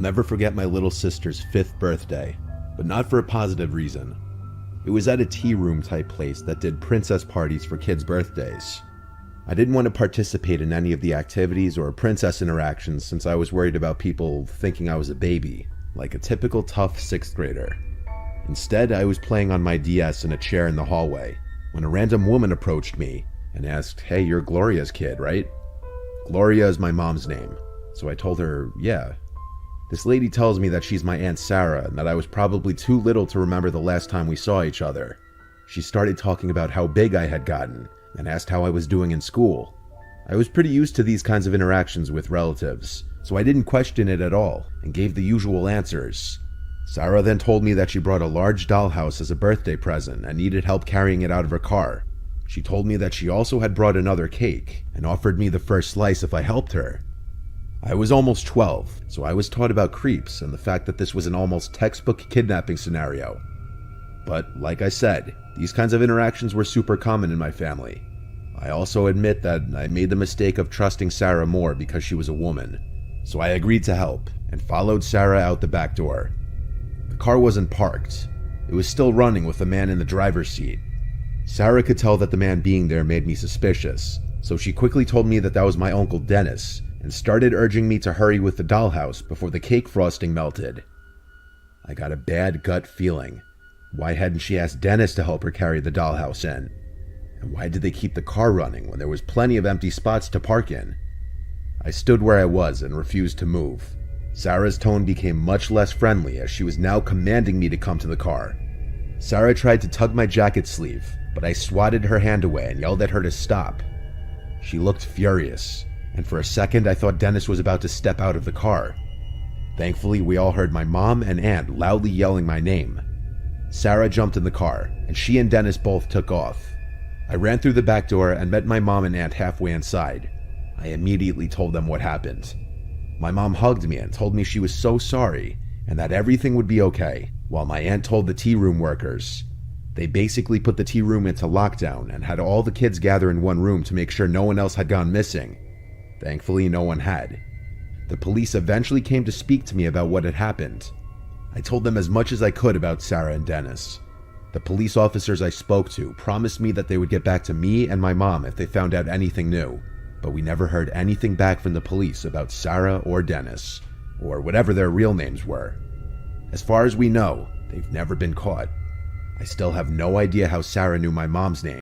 never forget my little sister's 5th birthday, but not for a positive reason. It was at a tea room type place that did princess parties for kids' birthdays. I didn't want to participate in any of the activities or princess interactions since I was worried about people thinking I was a baby, like a typical tough 6th grader. Instead, I was playing on my DS in a chair in the hallway when a random woman approached me and asked, "Hey, you're Gloria's kid, right?" Gloria is my mom's name, so I told her, yeah. This lady tells me that she's my Aunt Sarah and that I was probably too little to remember the last time we saw each other. She started talking about how big I had gotten and asked how I was doing in school. I was pretty used to these kinds of interactions with relatives, so I didn't question it at all and gave the usual answers. Sarah then told me that she brought a large dollhouse as a birthday present and needed help carrying it out of her car. She told me that she also had brought another cake and offered me the first slice if I helped her. I was almost 12, so I was taught about creeps and the fact that this was an almost textbook kidnapping scenario. But like I said, these kinds of interactions were super common in my family. I also admit that I made the mistake of trusting Sarah more because she was a woman. So I agreed to help and followed Sarah out the back door. The car wasn't parked. It was still running with a man in the driver's seat. Sarah could tell that the man being there made me suspicious, so she quickly told me that was my Uncle Dennis and started urging me to hurry with the dollhouse before the cake frosting melted. I got a bad gut feeling. Why hadn't she asked Dennis to help her carry the dollhouse in? And why did they keep the car running when there was plenty of empty spots to park in? I stood where I was and refused to move. Sarah's tone became much less friendly as she was now commanding me to come to the car. Sarah tried to tug my jacket sleeve, but I swatted her hand away and yelled at her to stop. She looked furious, and for a second I thought Dennis was about to step out of the car. Thankfully, we all heard my mom and aunt loudly yelling my name. Sarah jumped in the car, and she and Dennis both took off. I ran through the back door and met my mom and aunt halfway inside. I immediately told them what happened. My mom hugged me and told me she was so sorry and that everything would be okay, while my aunt told the tea room workers. They basically put the tea room into lockdown and had all the kids gather in one room to make sure no one else had gone missing. Thankfully, no one had. The police eventually came to speak to me about what had happened. I told them as much as I could about Sarah and Dennis. The police officers I spoke to promised me that they would get back to me and my mom if they found out anything new, but we never heard anything back from the police about Sarah or Dennis, or whatever their real names were. As far as we know, they've never been caught. I still have no idea how Sarah knew my mom's name.